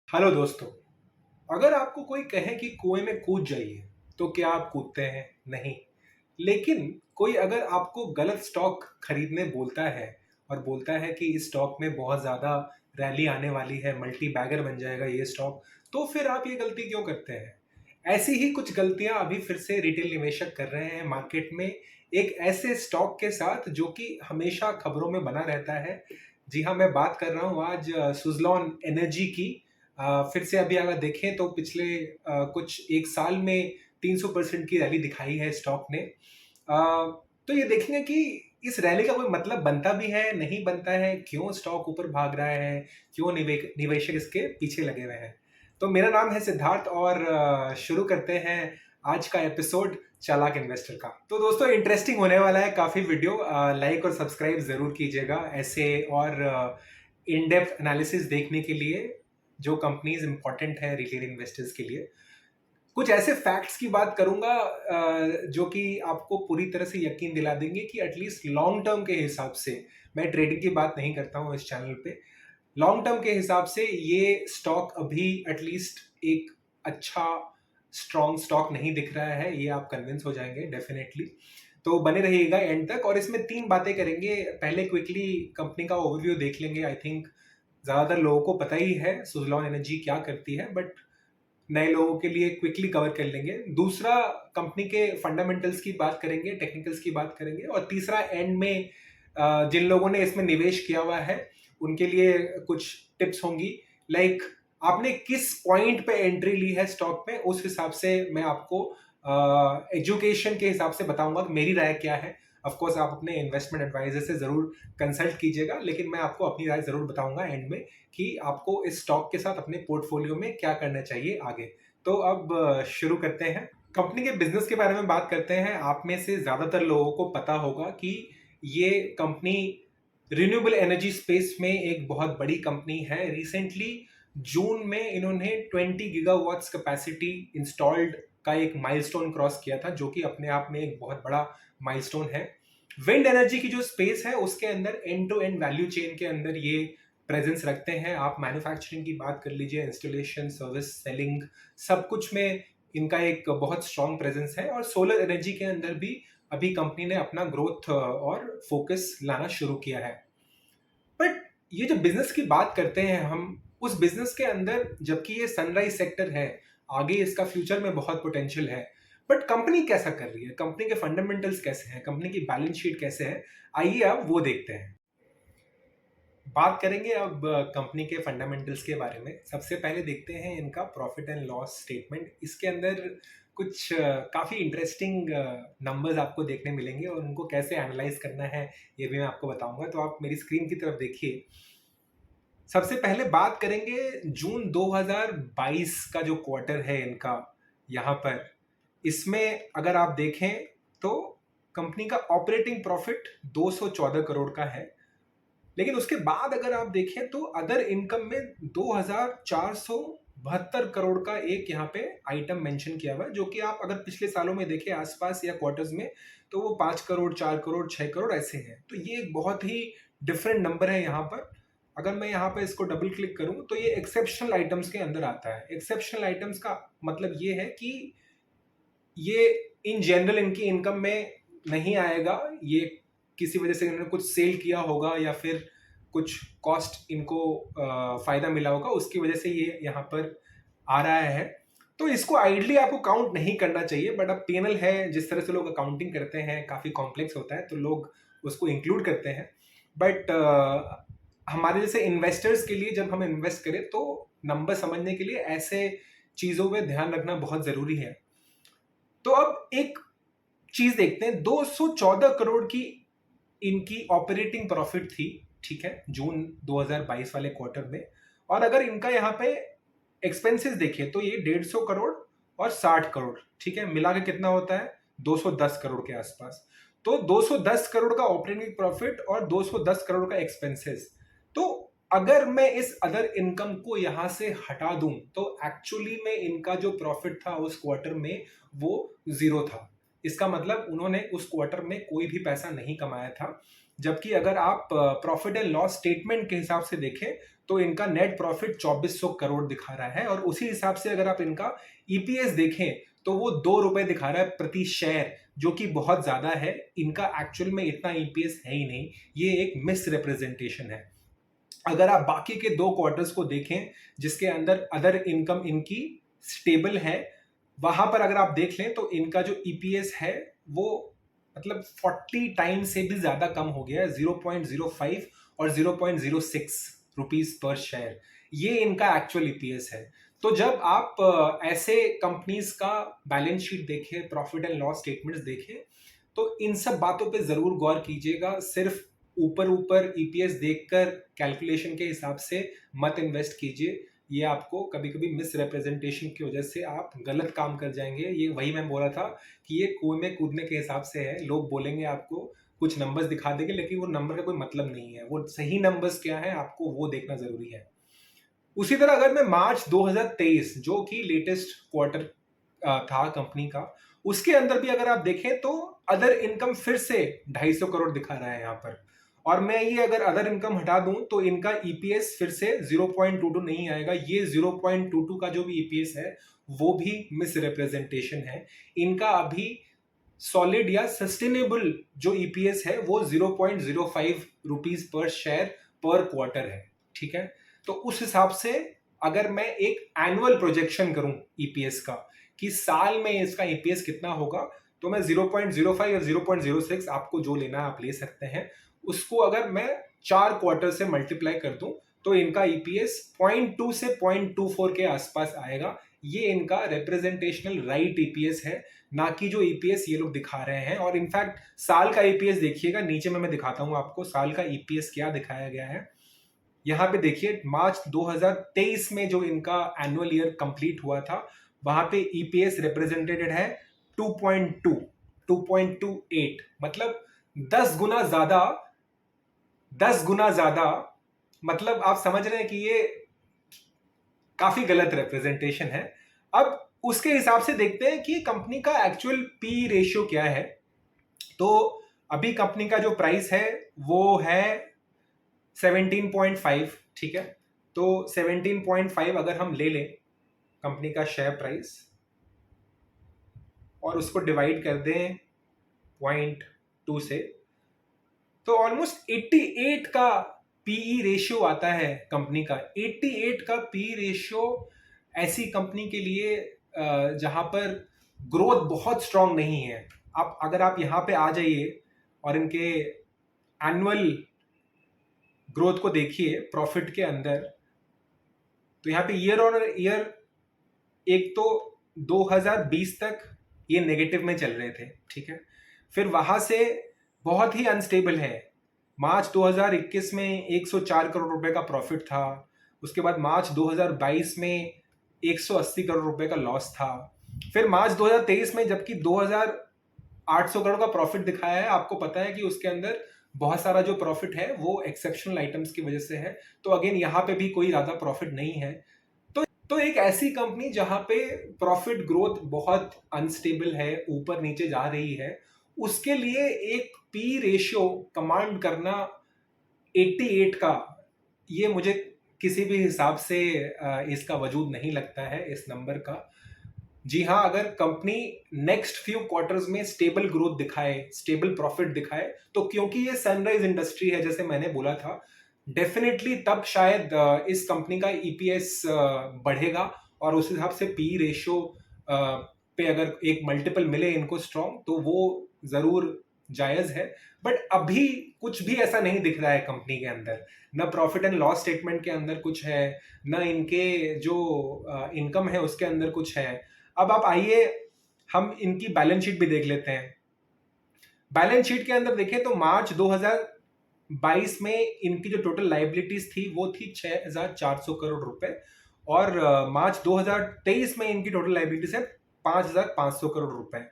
Hello दोस्तों। अगर आपको कोई कहे कि कुएं में कूद जाइए तो क्या आप कूदते हैं? नहीं। लेकिन कोई अगर आपको गलत स्टॉक खरीदने बोलता है और बोलता है कि इस स्टॉक में बहुत ज़्यादा रैली आने वाली है, मल्टी बैगर बन जाएगा ये स्टॉक, तो फिर आप ये गलती क्यों करते हैं? ऐसी ही कुछ गलतियां अभी फिर से रिटेल निवेशक कर रहे हैं मार्केट में, एक ऐसे स्टॉक के साथ जो कि हमेशा खबरों में बना रहता है। जी हाँ, मैं बात कर रहा हूँ आज सुजलॉन एनर्जी की। फिर से अभी अगर देखें तो पिछले कुछ एक साल में 300% की रैली दिखाई है स्टॉक ने। तो ये देखेंगे कि इस रैली का कोई मतलब बनता भी है, नहीं बनता है, क्यों स्टॉक ऊपर भाग रहा है, क्यों निवेशक इसके पीछे लगे हुए हैं। तो मेरा नाम है सिद्धार्थ और शुरू करते हैं आज का एपिसोड चालाक इन्वेस्टर का। तो दोस्तों, इंटरेस्टिंग होने वाला है काफ़ी वीडियो। लाइक और सब्सक्राइब ज़रूर कीजिएगा ऐसे और इन डेप्थ एनालिसिस देखने के लिए जो कंपनीज इंपॉर्टेंट है रिटेल इन्वेस्टर्स के लिए। कुछ ऐसे फैक्ट्स की बात करूंगा जो कि आपको पूरी तरह से यकीन दिला देंगे कि एटलीस्ट लॉन्ग टर्म के हिसाब से, मैं ट्रेडिंग की बात नहीं करता हूं इस चैनल पे, लॉन्ग टर्म के हिसाब से ये स्टॉक अभी एटलीस्ट एक अच्छा स्ट्रॉन्ग स्टॉक नहीं दिख रहा है। ये आप कन्विंस हो जाएंगे डेफिनेटली। तो बने रहिएगा एंड तक और इसमें तीन बातें करेंगे। पहले क्विकली कंपनी का ओवरव्यू देख लेंगे। आई थिंक ज़्यादातर लोगों को पता ही है सुजलॉन एनर्जी क्या करती है, बट नए लोगों के लिए क्विकली कवर कर लेंगे। दूसरा, कंपनी के फंडामेंटल्स की बात करेंगे, टेक्निकल्स की बात करेंगे। और तीसरा, एंड में जिन लोगों ने इसमें निवेश किया हुआ है उनके लिए कुछ टिप्स होंगी। लाइक आपने किस पॉइंट पे एंट्री ली है स्टॉक में, उस हिसाब से मैं आपको एजुकेशन के हिसाब से बताऊंगा कि मेरी राय क्या है। ऑफ कोर्स आप अपने इन्वेस्टमेंट एडवाइजर से जरूर कंसल्ट कीजिएगा, लेकिन मैं आपको अपनी राय जरूर बताऊंगा एंड में कि आपको इस स्टॉक के साथ अपने पोर्टफोलियो में क्या करना चाहिए आगे। तो अब शुरू करते हैं। कंपनी के बिजनेस के बारे में बात करते हैं। आप में से ज्यादातर लोगों को पता होगा कि ये कंपनी रिन्यूएबल एनर्जी स्पेस में एक बहुत बड़ी कंपनी है। रिसेंटली जून में इन्होंने 20 गीगावाट्स कैपेसिटी इंस्टॉल्ड का एक माइलस्टोन क्रॉस किया था, जो कि अपने आप में एक बहुत बड़ा माइलस्टोन है। विंड एनर्जी की जो स्पेस है उसके अंदर end to end value chain के अंदर ये प्रेजेंस रखते हैं। आप मैन्युफैक्चरिंग की बात कर लीजिए, इंस्टॉलेशन, सर्विस, सेलिंग, सब कुछ में इनका एक बहुत स्ट्रॉन्ग प्रेजेंस है। और सोलर एनर्जी के अंदर भी अभी कंपनी ने अपना ग्रोथ और फोकस लाना शुरू किया है। बट ये जो बिजनेस की बात करते हैं हम, उस बिजनेस के अंदर जबकि ये सनराइज सेक्टर है, आगे इसका फ्यूचर में बहुत पोटेंशियल है, बट कंपनी कैसा कर रही है, कंपनी के फंडामेंटल्स कैसे हैं, कंपनी की बैलेंस शीट कैसे है, आइए अब वो देखते हैं। बात करेंगे अब कंपनी के फंडामेंटल्स के बारे में। सबसे पहले देखते हैं इनका प्रॉफिट एंड लॉस स्टेटमेंट। इसके अंदर कुछ काफ़ी इंटरेस्टिंग नंबर्स आपको देखने मिलेंगे और उनको कैसे एनालाइज करना है ये भी मैं आपको बताऊंगा। तो आप मेरी स्क्रीन की तरफ देखिए। सबसे पहले बात करेंगे जून 2022 का जो क्वार्टर है इनका। यहाँ पर इसमें अगर आप देखें तो कंपनी का ऑपरेटिंग प्रॉफिट 214 करोड़ का है। लेकिन उसके बाद अगर आप देखें तो अदर इनकम में 2472 करोड़ का एक यहाँ पे आइटम मेंशन किया हुआ है, जो कि आप अगर पिछले सालों में देखें आसपास या क्वार्टर्स में तो वो 5 करोड़, 4 करोड़, 6 करोड़ ऐसे हैं। तो ये एक बहुत ही डिफरेंट नंबर है यहाँ पर। अगर मैं यहाँ पे इसको डबल क्लिक करूँ तो ये एक्सेप्शनल आइटम्स के अंदर आता है। एक्सेप्शनल आइटम्स का मतलब ये है कि ये इन जनरल इनकी इनकम में नहीं आएगा। ये किसी वजह से इन्होंने कुछ सेल किया होगा या फिर कुछ कॉस्ट इनको फायदा मिला होगा, उसकी वजह से ये यहाँ पर आ रहा है। तो इसको आइडली आपको काउंट नहीं करना चाहिए, बट अब पीएनएल है, जिस तरह से लोग अकाउंटिंग करते हैं काफ़ी कॉम्प्लेक्स होता है तो लोग उसको इंक्लूड करते हैं। बट हमारे जैसे इन्वेस्टर्स के लिए जब हम इन्वेस्ट करें तो नंबर समझने के लिए ऐसे चीज़ों में ध्यान रखना बहुत ज़रूरी है। तो अब एक चीज देखते हैं। 214 करोड़ की इनकी ऑपरेटिंग प्रॉफिट थी, ठीक है, जून 2022 वाले क्वार्टर में। और अगर इनका यहाँ पे एक्सपेंसेस देखिए तो ये 150 करोड़ और 60 करोड़, ठीक है, मिला के कितना होता है 210 करोड़ के आसपास। तो 210 करोड़ का ऑपरेटिंग प्रॉफिट और 210 करोड़ का एक्सपेंसेस। तो अगर मैं इस अदर इनकम को यहां से हटा दूं तो एक्चुअली में इनका जो प्रॉफिट था उस क्वार्टर में वो जीरो था। इसका मतलब उन्होंने उस क्वार्टर में कोई भी पैसा नहीं कमाया था। जबकि अगर आप प्रॉफिट एंड लॉस स्टेटमेंट के हिसाब से देखें तो इनका नेट प्रॉफिट 2400 करोड़ दिखा रहा है, और उसी हिसाब से अगर आप इनका ईपीएस देखें तो वो 2 रुपए दिखा रहा है प्रति शेयर, जो कि बहुत ज्यादा है। इनका एक्चुअल में इतना ईपीएस है ही नहीं, ये एक मिस रिप्रेजेंटेशन है। अगर आप बाकी के 2 क्वार्टर्स को देखें जिसके अंदर अदर इनकम इनकी स्टेबल है, वहां पर अगर आप देख लें तो इनका जो ईपीएस है वो मतलब 40 टाइम्स से भी ज्यादा कम हो गया है, 0.05 और 0.06 रुपीस पर शेयर। ये इनका एक्चुअल ईपीएस है। तो जब आप ऐसे कंपनीज का बैलेंस शीट देखें, प्रॉफिट एंड लॉस स्टेटमेंट्स देखें, तो इन सब बातों पे जरूर गौर कीजिएगा। सिर्फ ऊपर ऊपर ईपीएस देखकर कैलकुलेशन के हिसाब से मत इन्वेस्ट कीजिए। ये आपको कभी कभी मिस रिप्रेजेंटेशन की वजह से आप गलत काम कर जाएंगे। ये वही मैं बोला था कि ये कुएं में कूदने के हिसाब से है। लोग बोलेंगे आपको, कुछ नंबर्स दिखा देंगे, लेकिन वो नंबर का कोई मतलब नहीं है। वो सही नंबर्स क्या है आपको वो देखना जरूरी है। उसी तरह अगर मैं मार्च 2023 जो कि लेटेस्ट क्वार्टर था कंपनी का, उसके अंदर भी अगर आप देखें तो अदर इनकम फिर से 250 करोड़ दिखा रहा है यहाँ पर। और मैं ये अगर अदर इनकम हटा दूं तो इनका ईपीएस फिर से 0.22 नहीं आएगा। ये 0.22 का जो भी ईपीएस है वो भी मिस रिप्रेजेंटेशन है। इनका अभी सॉलिड या सस्टेनेबल जो ईपीएस है वो 0.05 रुपीज पर शेयर पर क्वार्टर है। ठीक है, तो उस हिसाब से अगर मैं एक एनुअल प्रोजेक्शन करूं ईपीएस का कि साल में इसका ईपीएस कितना होगा, तो मैं 0.05 या 0.06 आपको जो लेना है आप ले सकते हैं। उसको अगर मैं 4 क्वार्टर से मल्टीप्लाई कर दूं तो इनका ईपीएस 0.2 से 0.24 के आसपास आएगा। ये इनका रिप्रेजेंटेशनल राइट ईपीएस है, ना कि जो ईपीएस ये लोग दिखा रहे हैं। और इनफैक्ट साल का ईपीएस देखिएगा, नीचे में मैं दिखाता हूं आपको साल का ईपीएस क्या दिखाया गया है। यहाँ पे देखिए मार्च 2023 में जो इनका एनुअल ईयर कंप्लीट हुआ था, वहां पे ईपीएस रिप्रेजेंटेड है 2.2 2.28, मतलब 10 गुना ज्यादा। 10 गुना ज्यादा, मतलब आप समझ रहे हैं कि ये काफी गलत रिप्रेजेंटेशन है। अब उसके हिसाब से देखते हैं कि कंपनी का एक्चुअल पी रेशियो क्या है। तो अभी कंपनी का जो प्राइस है वो है 17.5। ठीक है, तो 17.5 अगर हम ले लें कंपनी का शेयर प्राइस और उसको डिवाइड कर दें 0.2 से, तो ऑलमोस्ट 88 का पीई रेशियो आता है कंपनी का। 88 का पी रेशियो ऐसी कंपनी के लिए जहां पर ग्रोथ बहुत स्ट्रांग नहीं है। आप अगर आप यहाँ पे आ जाइए और इनके एनुअल ग्रोथ को देखिए प्रॉफिट के अंदर, तो यहाँ पे ईयर ऑन ईयर एक तो 2020 तक ये नेगेटिव में चल रहे थे। ठीक है, फिर वहां से बहुत ही अनस्टेबल है। मार्च 2021 में 104 करोड़ रुपए का प्रॉफिट था। उसके बाद मार्च 2022 में 180 करोड़ रुपए का लॉस था। फिर मार्च 2023 में जबकि 2800 करोड़ का प्रॉफिट दिखाया है, आपको पता है कि उसके अंदर बहुत सारा जो प्रॉफिट है वो एक्सेप्शनल आइटम्स की वजह से है। तो अगेन यहाँ पे भी कोई ज्यादा प्रॉफिट नहीं है। तो एक ऐसी कंपनी जहां पे प्रॉफिट ग्रोथ बहुत अनस्टेबल है, ऊपर नीचे जा रही है, उसके लिए एक पी रेशियो कमांड करना 88 का, ये मुझे किसी भी हिसाब से इसका वजूद नहीं लगता है इस नंबर का। जी हाँ, अगर कंपनी नेक्स्ट फ्यू क्वार्टर्स में स्टेबल ग्रोथ दिखाए, स्टेबल प्रॉफिट दिखाए, तो क्योंकि ये सनराइज इंडस्ट्री है जैसे मैंने बोला था, डेफिनेटली तब शायद इस कंपनी का ईपीएस बढ़ेगा और उस हिसाब से पी रेशियो पे अगर एक मल्टीपल मिले इनको स्ट्रॉन्ग, तो वो जरूर जायज है। बट अभी कुछ भी ऐसा नहीं दिख रहा है कंपनी के अंदर। न प्रॉफिट एंड लॉस स्टेटमेंट के अंदर कुछ है, न इनके जो इनकम है उसके अंदर कुछ है। अब आप आइए हम इनकी बैलेंस शीट भी देख लेते हैं। बैलेंस शीट के अंदर देखें तो मार्च 2022 में इनकी जो टोटल लाइबिलिटीज थी वो थी 6400 करोड़ रुपए, और मार्च 2023 में इनकी टोटल लाइबिलिटीज है 5500 करोड़ रुपए।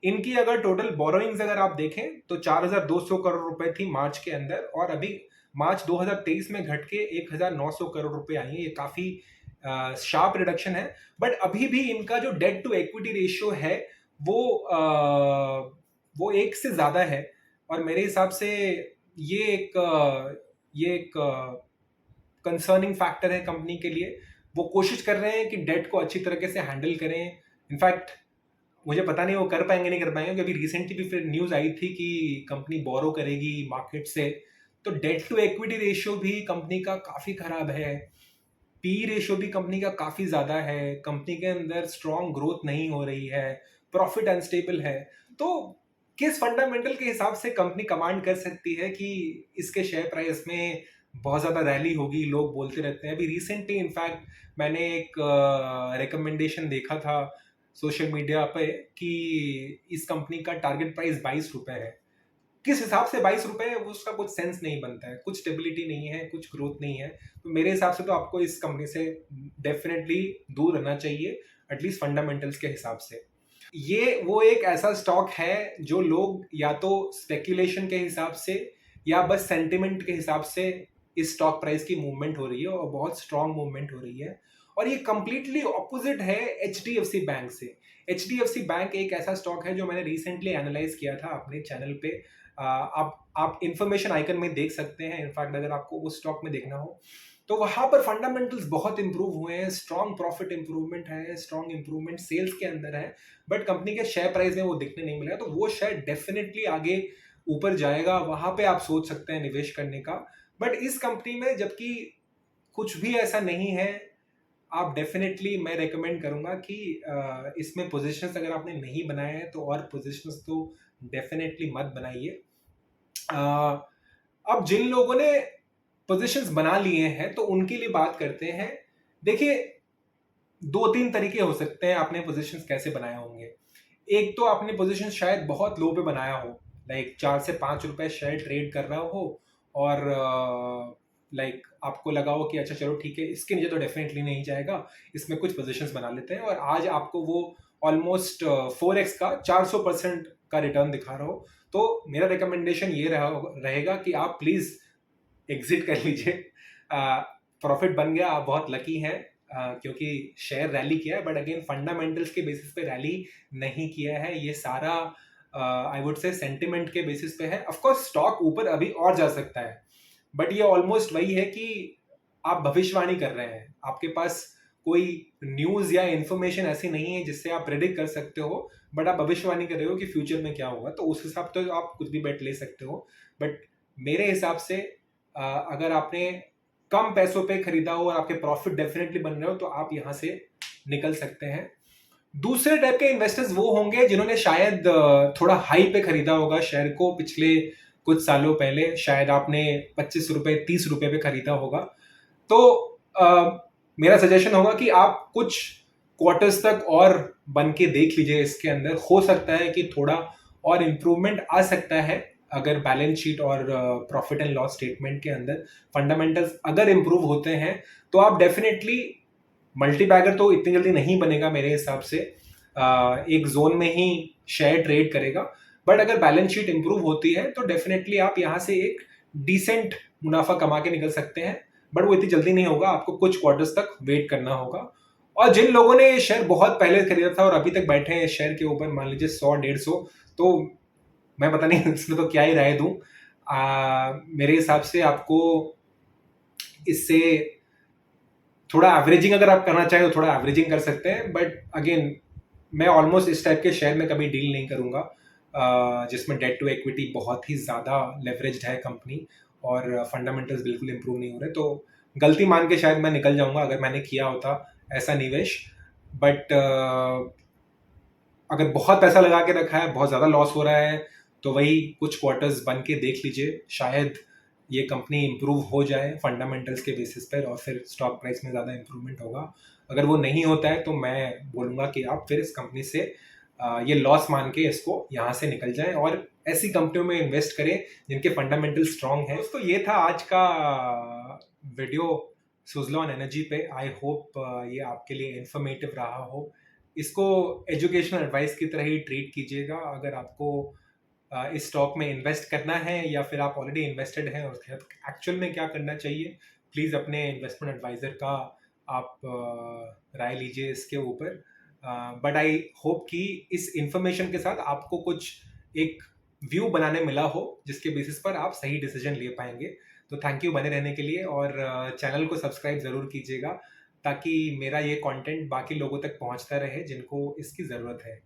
इनकी अगर टोटल बोरोइंग्स अगर आप देखें तो 4200 करोड़ रुपए थी मार्च के अंदर, और अभी मार्च 2023 में घट के 1900 करोड़ रुपए आई है। ये काफी शार्प रिडक्शन है। बट अभी भी इनका जो डेट टू इक्विटी रेशियो है वो 1 से ज्यादा है। और मेरे हिसाब से ये एक कंसर्निंग फैक्टर है कंपनी के लिए। वो कोशिश कर रहे हैं कि डेट को अच्छी तरीके से हैंडल करें। इनफैक्ट मुझे पता नहीं वो कर पाएंगे नहीं कर पाएंगे, क्योंकि रिसेंटली भी फिर न्यूज़ आई थी कि कंपनी बोरो करेगी मार्केट से। तो डेट टू इक्विटी रेशियो भी कंपनी का काफ़ी खराब है, पी रेशियो भी कंपनी का काफ़ी ज़्यादा है, कंपनी के अंदर स्ट्रॉन्ग ग्रोथ नहीं हो रही है, प्रॉफिट अनस्टेबल है। तो किस फंडामेंटल के हिसाब से कंपनी कमांड कर सकती है कि इसके शेयर प्राइस में बहुत ज़्यादा रैली होगी? लोग बोलते रहते हैं। अभी रिसेंटली इनफैक्ट मैंने एक रिकमेंडेशन देखा था सोशल मीडिया पे कि इस कंपनी का टारगेट प्राइस 22 रुपए है। किस हिसाब से 22 रुपए है, उसका कुछ सेंस नहीं बनता है, कुछ स्टेबिलिटी नहीं है, कुछ ग्रोथ नहीं है। तो मेरे हिसाब से तो आपको इस कंपनी से डेफिनेटली दूर रहना चाहिए, एटलीस्ट फंडामेंटल्स के हिसाब से। ये वो एक ऐसा स्टॉक है जो लोग या तो स्पेक्यूलेशन के हिसाब से या बस सेंटिमेंट के हिसाब से इस स्टॉक प्राइस की मूवमेंट हो रही है, और बहुत स्ट्रांग मूवमेंट हो रही है। और ये कंप्लीटली ऑपोजिट है एचडीएफसी बैंक से। एचडीएफसी बैंक एक ऐसा स्टॉक है जो मैंने रिसेंटली एनालाइज किया था अपने चैनल पे। आप इंफॉर्मेशन आइकन में देख सकते हैं। इनफैक्ट अगर आपको उस स्टॉक में देखना हो तो वहां पर फंडामेंटल्स बहुत इंप्रूव हुए हैं, स्ट्रॉन्ग प्रॉफिट इंप्रूवमेंट है, स्ट्रॉन्ग इंप्रूवमेंट सेल्स के अंदर है, बट कंपनी के शेयर प्राइस में वो दिखने नहीं मिला। तो वो शेयर डेफिनेटली आगे ऊपर जाएगा, वहां पे आप सोच सकते हैं निवेश करने का। बट इस कंपनी में जबकि कुछ भी ऐसा नहीं है, आप डेफिनेटली मैं रेकमेंड करूंगा कि इसमें पोजीशंस अगर आपने नहीं बनाए हैं तो और पोजीशंस तो डेफिनेटली मत बनाइए। अब जिन लोगों ने पोजीशंस बना लिए हैं तो उनके लिए बात करते हैं। देखिए, दो तीन तरीके हो सकते हैं आपने पोजीशंस कैसे बनाए होंगे। एक तो आपने पोजीशन शायद बहुत लो पे बनाया हो, लाइक 4 से 5 रुपए शेयर ट्रेड कर रहा हो, और लाइक आपको लगा हो कि अच्छा चलो ठीक है, इसके नीचे तो डेफिनेटली नहीं जाएगा, इसमें कुछ पोजीशंस बना लेते हैं, और आज आपको वो ऑलमोस्ट 4x का 400% का रिटर्न दिखा रहा हो। तो मेरा रिकमेंडेशन ये रहेगा कि आप प्लीज एग्जिट कर लीजिए। प्रॉफिट बन गया, आप बहुत लकी हैं, क्योंकि शेयर रैली किया है, बट अगेन फंडामेंटल्स के बेसिस पे रैली नहीं किया है। ये सारा आई वुड से सेंटिमेंट के बेसिस पे है। ऑफ कोर्स स्टॉक ऊपर अभी और जा सकता है, बट ये ऑलमोस्ट वही है कि आप भविष्यवाणी कर रहे हैं। आपके पास कोई न्यूज या इंफॉर्मेशन ऐसी नहीं है जिससे आप प्रेडिक्ट कर सकते हो, बट आप भविष्यवाणी कर रहे हो कि फ्यूचर में क्या होगा। तो उस हिसाब से आप कुछ भी बेट ले सकते हो। बट मेरे हिसाब से अगर आपने कम पैसों पे खरीदा हो और आपके प्रॉफिट डेफिनेटली बन रहे हो तो आप यहां से निकल सकते हैं। दूसरे टाइप के इन्वेस्टर्स वो होंगे जिन्होंने शायद थोड़ा हाई पे खरीदा होगा शेयर को पिछले कुछ सालों पहले, शायद आपने 25 रुपए 30 रुपए पे खरीदा होगा। तो मेरा सजेशन होगा कि आप कुछ क्वार्टर्स तक और बन के देख लीजिए इसके अंदर। हो सकता है कि थोड़ा और इम्प्रूवमेंट आ सकता है अगर बैलेंस शीट और प्रॉफिट एंड लॉस स्टेटमेंट के अंदर फंडामेंटल्स अगर इम्प्रूव होते हैं तो आप डेफिनेटली, मल्टीबैगर तो इतनी जल्दी नहीं बनेगा मेरे हिसाब से, एक जोन में ही शेयर ट्रेड करेगा। बट अगर बैलेंस शीट इंप्रूव होती है तो डेफिनेटली आप यहाँ से एक डिसेंट मुनाफा कमा के निकल सकते हैं। बट वो इतनी जल्दी नहीं होगा, आपको कुछ क्वार्टर्स तक वेट करना होगा। और जिन लोगों ने शेयर बहुत पहले खरीदा था और अभी तक बैठे हैं शेयर के ऊपर, मान लीजिए 100-150, तो मैं पता नहीं इसमें तो क्या ही राय दूं। मेरे हिसाब से आपको इससे थोड़ा एवरेजिंग अगर आप करना चाहें तो थोड़ा एवरेजिंग कर सकते हैं। बट अगेन मैं ऑलमोस्ट इस टाइप के शेयर में कभी डील नहीं करूंगा जिसमें डेट टू इक्विटी बहुत ही ज़्यादा लेवरेज्ड है कंपनी और फंडामेंटल्स बिल्कुल इंप्रूव नहीं हो रहे। तो गलती मान के शायद मैं निकल जाऊंगा अगर मैंने किया होता ऐसा निवेश। बट अगर बहुत पैसा लगा के रखा है, बहुत ज़्यादा लॉस हो रहा है, तो वही कुछ क्वार्टर्स बन के देख लीजिए, शायद ये कंपनी इंप्रूव हो जाए फंडामेंटल्स के बेसिस पर और फिर स्टॉक प्राइस में ज़्यादा इंप्रूवमेंट होगा। अगर वो नहीं होता है तो मैं बोलूँगा कि आप फिर इस कंपनी से ये लॉस मान के इसको यहाँ से निकल जाएं और ऐसी कंपनियों में इन्वेस्ट करें जिनके फंडामेंटल स्ट्रॉन्ग हैं। तो ये था आज का वीडियो सुज़लॉन एनर्जी पे। आई होप ये आपके लिए इंफॉर्मेटिव रहा हो। इसको एजुकेशनल एडवाइस की तरह ही ट्रीट कीजिएगा। अगर आपको इस स्टॉक में इन्वेस्ट करना है या फिर आप ऑलरेडी इन्वेस्टेड हैं और एक्चुअल में क्या करना चाहिए, प्लीज़ अपने इन्वेस्टमेंट एडवाइज़र का आप राय लीजिए इसके ऊपर। बट आई होप कि इस इंफॉर्मेशन के साथ आपको कुछ एक व्यू बनाने मिला हो जिसके बेसिस पर आप सही डिसीजन ले पाएंगे। तो थैंक यू बने रहने के लिए, और चैनल को सब्सक्राइब ज़रूर कीजिएगा ताकि मेरा ये कंटेंट बाकी लोगों तक पहुंचता रहे जिनको इसकी ज़रूरत है।